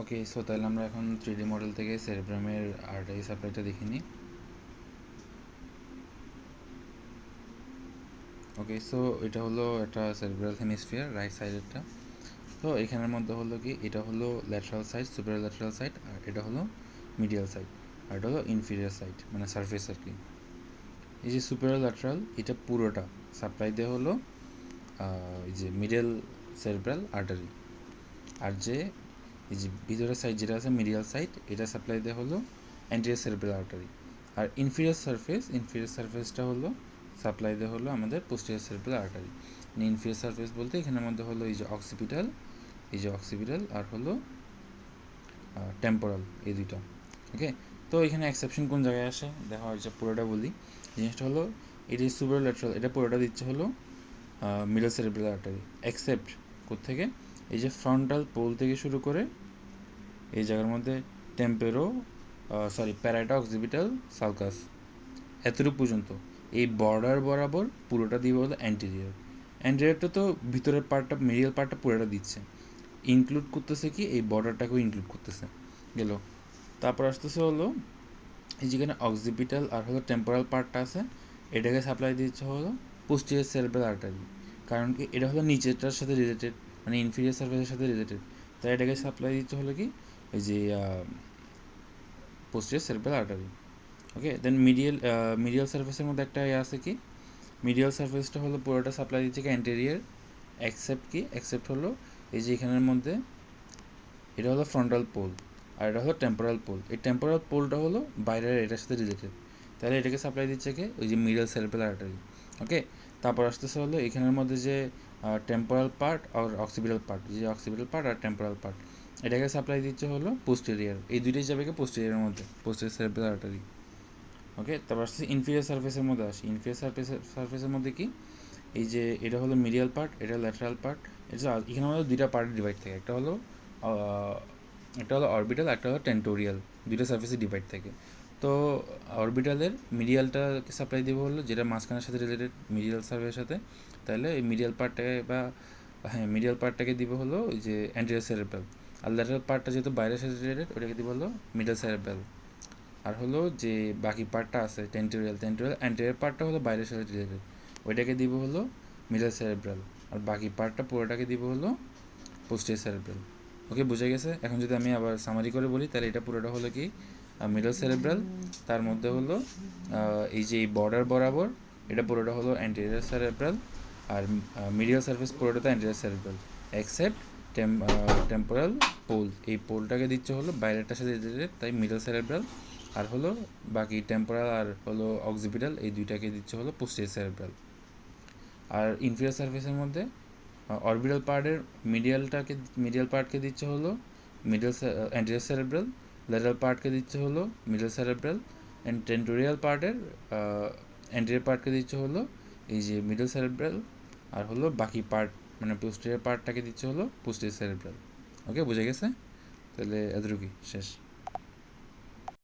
ওকে, so তাহলে আমরা এখন 3D মডেল থেকে সেরেব্রামের আর্টারি সাপ্লাইটা দেখে নিই। ওকে, সো এটা হলো একটা সেরেব্রাল হেমিস্ফিয়ার, রাইট সাইডেরটা। তো এখানের মধ্যে হলো কি, এটা হলো lateral side, superior lateral side, আর এটা হলো মিডিয়াল সাইড, আর এটা হলো ইনফিরিয়র সাইড, মানে সারফেস আর কি। এই যে সুপারিয়র ল্যাটারাল, এটা পুরোটা সাপ্লাই দেওয়া হলো এই যে মিডল সেরেব্রাল আর্টারি। আর যে এই যে ভিতরের সাইড যেটা আছে মিডিয়াল সাইড, এটা সাপ্লাই দেওয়া হলো অ্যান্টেরিয়র সেরেব্রাল আর্টারি। আর ইনফিরিয়র সারফেসটা হলো সাপ্লাই দেওয়া হলো আমাদের posterior cerebral artery. Inferior surface বলতে এখানের মধ্যে হলো এই যে অক্সিপিটাল আর হলো টেম্পোরাল, এই দুইটা। ওকে, তো এখানে এক্সেপশন কোন জায়গায় আসে দেখা হয়েছে, পুরোটা বলি। জিনিসটা হলো এটি সুপার ল্যাটারাল, এটা পুরোটা দিচ্ছে হলো মিডল সেরেব্রাল আর্টারি, এক্সেপ্ট কোত্থেকে, এই যে ফ্রন্টাল পোল থেকে শুরু করে এই জায়গার মধ্যে প্যারাটা অক্সিপিটাল সালকাস এতটুকু পর্যন্ত, এই বর্ডার বরাবর পুরোটা দিয়ে হলো অ্যান্টেরিয়রটা তো ভিতরের পার্টটা, মিডিয়াল পার্টটা পুরোটা দিচ্ছে, ইনক্লুড করতেছে কি এই বর্ডারটাকেও ইনক্লুড করতেছে গেল। তারপর আসতেছে হলো এই যেখানে অক্সিপিটাল আর হলো টেম্পোরাল পার্টটা আছে, এটাকে সাপ্লাই দিচ্ছে হলো পোস্টেরিয়র সেরেব্রাল আর্টারি। কারণ কি এটা হলো নিচেরটার সাথে রিলেটেড, মানে ইনফিরিয়র সার্ফেসের সাথে রিলেটেড, তাই এটাকে সাপ্লাই দিচ্ছে হলো কি এই যে পোস্টেরিয়র সেরেব্রাল আর্টারি। ওকে, দেন মিডিয়াল সার্ফেসের মধ্যে একটা আছে কি, মিডিয়াল সার্ফেসটা হলো পুরোটা সাপ্লাই দিচ্ছে কি অ্যান্টেরিয়র, অ্যাকসেপ্ট হলো এই যে এখানের মধ্যে এটা হলো ফ্রন্টাল পোল, আর এটা হলো টেম্পোরাল পোল। এই টেম্পোরাল পোলটা হলো বাইরের এটার সাথে রিলেটেড, তাহলে এটাকে সাপ্লাই দিচ্ছে কি ওই যে মিডল সেরেব্রাল আর্টারি। ওকে, তারপর আসতেছে হলো এখানের মধ্যে যে টেম্পোরাল পার্ট আর অক্সিপিটাল পার্ট, যে অক্সিপিটাল পার্ট আর টেম্পোরাল পার্ট, এটাকে সাপ্লাই দিচ্ছে হলো পোস্টেরিয়র, এই দুইটাই যাবে কি পোস্টেরিয়রের মধ্যে, পোস্টেরিয়র সেরেব্রাল আর্টারি। ওকে, তারপর আসছে ইনফিরিয়র সার্ফেসের মধ্যে আসি। ইনফিরিয়র সার্ফেসের মধ্যে কি, এই যে এটা হলো মিডিয়াল পার্ট, এটা ল্যাটারাল পার্ট, এটা এখানে আমাদের দুইটা পার্ট ডিভাইড থাকে, একটা হলো অরবিটাল, একটা হলো টেন্টোরিয়াল, দুইটা সার্ফেসে ডিভাইড থাকে। তো অরবিটালের মিডিয়ালটাকে সাপ্লাই দেবো হলো যেটা মাঝখানের সাথে রিলেটেড মিডিয়াল সার্ফেসের সাথে, তাহলে এই মিডিয়াল পার্টটাকে দিব হলো ওই যে অ্যান্টেরিয়র সেরেব্রাল। আর ল্যাটারাল পার্টটা যেহেতু বাইরের সাথে রিলেটেড, ওটাকে দিব হলো মিডল সেরেব্রাল। আর হলো যে বাকি পার্টটা আছে টেন্টোরিয়াল অ্যান্টেরিয়র পার্টটা হলো বাইরের সাথে রিলেটেড, ওইটাকে দিব হলো মিডল সেরেব্রাল। আর বাকি পার্টটা পুরোটাকে দিব হলো পোস্টেরিয়র সেরেব্রাল। ওকে, বুঝে গেছে? এখন যদি আমি আবার সামারি করে বলি, তাহলে এটা পুরোটা হলো কি মিডল সেরেব্রাল, তার মধ্যে হলো এই যে এই বর্ডার বরাবর এটা পুরোটা হলো অ্যান্টেরিয়র সেরেব্রাল, আর মিডিয়াল সার্ফেস পুরোটা তো anterior cerebral, except temporal pole, এই পোলটাকে দিচ্ছে হলো বাইরেটার সাথে রিলেটেড, তাই মিডল সেরেব্রাল। আর হলো বাকি টেম্পোরাল আর হলো অক্সিপিটাল, এই দুইটাকে দিচ্ছে হলো পোস্টেরিয়র সেরেব্রাল। আর ইনফিরিয়র সার্ফেসের মধ্যে অরবিটাল পার্টের মিডিয়াল পার্টকে দিচ্ছে হলো অ্যান্টেরিয়র সেরেব্রাল, ল্যাটারাল পার্টকে দিচ্ছে হলো মিডল সেরেব্রাল, অ্যান্ড টেন্টোরিয়াল পার্টের অ্যান্টেরিয়র পার্টকে দিচ্ছে হলো এই যে মিডল সেরেব্রাল, আর হলো বাকি পার্ট মানে পোস্টেরিয়র পার্টটাকে দিচ্ছে হলো পোস্টেরিয়র সেরেব্রাল। ওকে, বুঝে গেছে? তাহলে এতটুকুই শেষ।